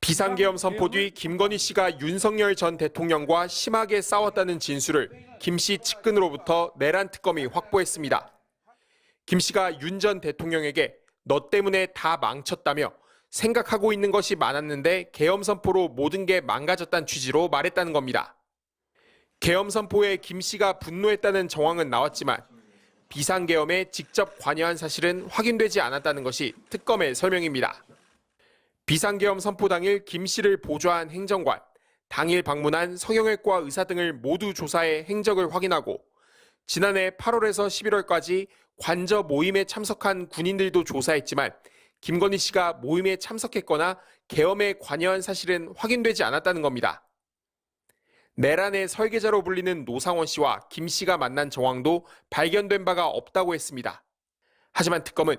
비상계엄 선포 뒤 김건희 씨가 윤석열 전 대통령과 심하게 싸웠다는 진술을 김 씨 측근으로부터 내란 특검이 확보했습니다. 김 씨가 윤 전 대통령에게 너 때문에 다 망쳤다며 생각하고 있는 것이 많았는데 계엄 선포로 모든 게 망가졌다는 취지로 말했다는 겁니다. 계엄 선포에 김 씨가 분노했다는 정황은 나왔지만 비상계엄에 직접 관여한 사실은 확인되지 않았다는 것이 특검의 설명입니다. 비상계엄 선포 당일 김 씨를 보좌한 행정관, 당일 방문한 성형외과 의사 등을 모두 조사해 행적을 확인하고 지난해 8월에서 11월까지 관저 모임에 참석한 군인들도 조사했지만 김건희 씨가 모임에 참석했거나 계엄에 관여한 사실은 확인되지 않았다는 겁니다. 내란의 설계자로 불리는 노상원 씨와 김 씨가 만난 정황도 발견된 바가 없다고 했습니다. 하지만 특검은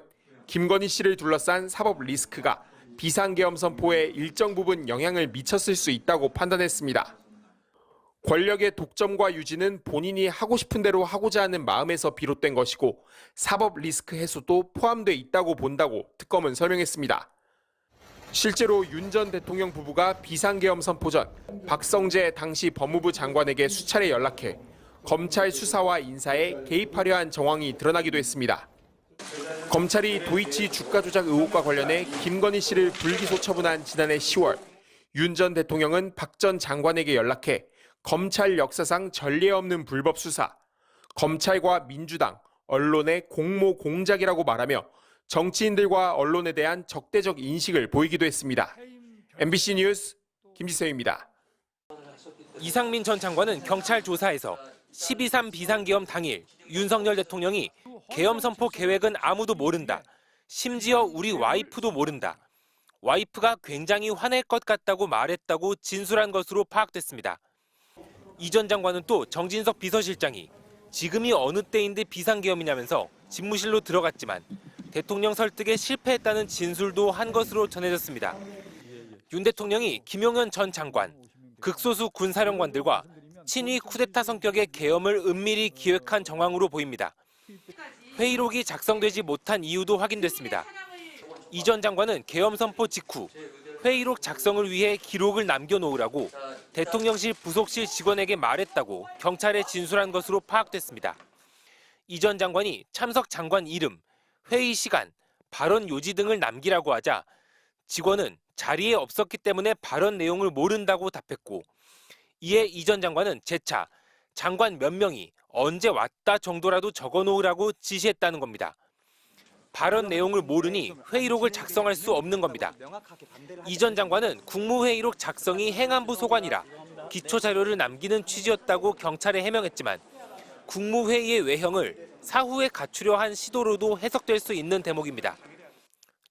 김건희 씨를 둘러싼 사법 리스크가 비상계엄 선포에 일정 부분 영향을 미쳤을 수 있다고 판단했습니다. 권력의 독점과 유지는 본인이 하고 싶은 대로 하고자 하는 마음에서 비롯된 것이고 사법 리스크 해소도 포함돼 있다고 본다고 특검은 설명했습니다. 실제로 윤 전 대통령 부부가 비상계엄 선포 전 박성재 당시 법무부 장관에게 수차례 연락해 검찰 수사와 인사에 개입하려 한 정황이 드러나기도 했습니다. 검찰이 도이치 주가 조작 의혹과 관련해 김건희 씨를 불기소 처분한 지난해 10월, 윤 전 대통령은 박 전 장관에게 연락해 검찰 역사상 전례 없는 불법 수사, 검찰과 민주당, 언론의 공모 공작이라고 말하며 정치인들과 언론에 대한 적대적 인식을 보이기도 했습니다. MBC 뉴스 김지성입니다. 이상민 전 장관은 경찰 조사에서 12.3 비상계엄 당일 윤석열 대통령이 계엄 선포 계획은 아무도 모른다. 심지어 우리 와이프도 모른다. 와이프가 굉장히 화낼 것 같다고 말했다고 진술한 것으로 파악됐습니다. 이 전 장관은 또 정진석 비서실장이 지금이 어느 때인데 비상계엄이냐면서 집무실로 들어갔지만 대통령 설득에 실패했다는 진술도 한 것으로 전해졌습니다. 윤 대통령이 김용현 전 장관, 극소수 군사령관들과 친위 쿠데타 성격의 계엄을 은밀히 기획한 정황으로 보입니다. 회의록이 작성되지 못한 이유도 확인됐습니다. 이 전 장관은 계엄 선포 직후 회의록 작성을 위해 기록을 남겨놓으라고 대통령실 부속실 직원에게 말했다고 경찰에 진술한 것으로 파악됐습니다. 이 전 장관이 참석 장관 이름, 회의 시간, 발언 요지 등을 남기라고 하자 직원은 자리에 없었기 때문에 발언 내용을 모른다고 답했고 이에 이 전 장관은 재차 장관 몇 명이 언제 왔다 정도라도 적어놓으라고 지시했다는 겁니다. 발언 내용을 모르니 회의록을 작성할 수 없는 겁니다. 이 전 장관은 국무회의록 작성이 행안부 소관이라 기초자료를 남기는 취지였다고 경찰에 해명했지만 국무회의의 외형을 사후에 갖추려 한 시도로도 해석될 수 있는 대목입니다.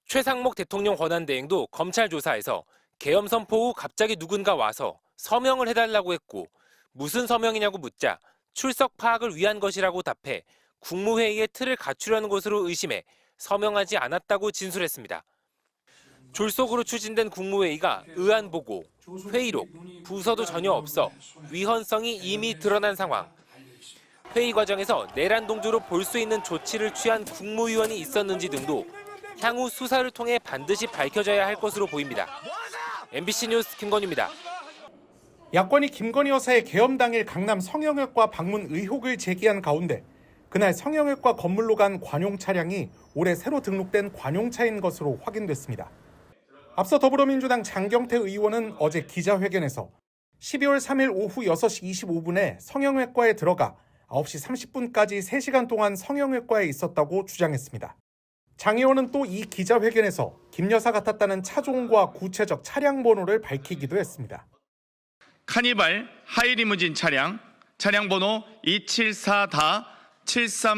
최상목 대통령 권한대행도 검찰 조사에서 계엄 선포 후 갑자기 누군가 와서 서명을 해달라고 했고 무슨 서명이냐고 묻자 출석 파악을 위한 것이라고 답해 국무회의의 틀을 갖추려는 것으로 의심해 서명하지 않았다고 진술했습니다. 졸속으로 추진된 국무회의가 의안보고, 회의록, 부서도 전혀 없어 위헌성이 이미 드러난 상황. 회의 과정에서 내란 동조로 볼 수 있는 조치를 취한 국무위원이 있었는지 등도 향후 수사를 통해 반드시 밝혀져야 할 것으로 보입니다. MBC 뉴스 김건희입니다. 야권이 김건희 여사의 계엄 당일 강남 성형외과 방문 의혹을 제기한 가운데 그날 성형외과 건물로 간 관용 차량이 올해 새로 등록된 관용차인 것으로 확인됐습니다. 앞서 더불어민주당 장경태 의원은 어제 기자회견에서 12월 3일 오후 6시 25분에 성형외과에 들어가 9시 30분까지 3시간 동안 성형외과에 있었다고 주장했습니다. 장 의원은 또 이 기자회견에서 김 여사가 탔다는 차종과 구체적 차량 번호를 밝히기도 했습니다. 카니발 하이리무진 차량 번호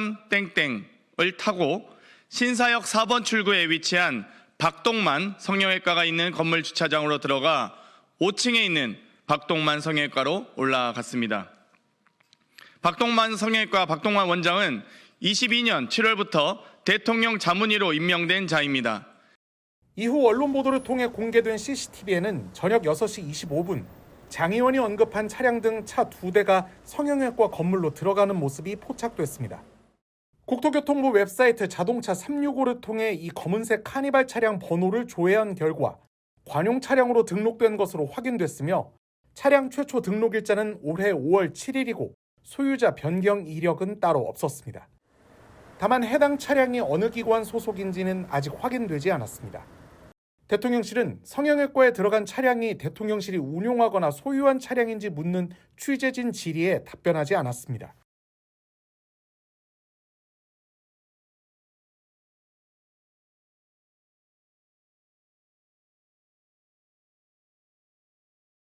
274-73땡땡을 타고 신사역 4번 출구에 위치한 박동만 성형외과가 있는 건물 주차장으로 들어가 5층에 있는 박동만 성형외과로 올라갔습니다. 박동만 성형외과 박동만 원장은 22년 7월부터 대통령 자문의로 임명된 자입니다. 이후 언론 보도를 통해 공개된 CCTV에는 저녁 6시 25분 장 의원이 언급한 차량 등 차 2대가 성형외과 건물로 들어가는 모습이 포착됐습니다. 국토교통부 웹사이트 자동차 365를 통해 이 검은색 카니발 차량 번호를 조회한 결과 관용 차량으로 등록된 것으로 확인됐으며 차량 최초 등록 일자는 올해 5월 7일이고 소유자 변경 이력은 따로 없었습니다. 다만 해당 차량이 어느 기관 소속인지는 아직 확인되지 않았습니다. 대통령실은 성형외과에 들어간 차량이 대통령실이 운용하거나 소유한 차량인지 묻는 취재진 질의에 답변하지 않았습니다.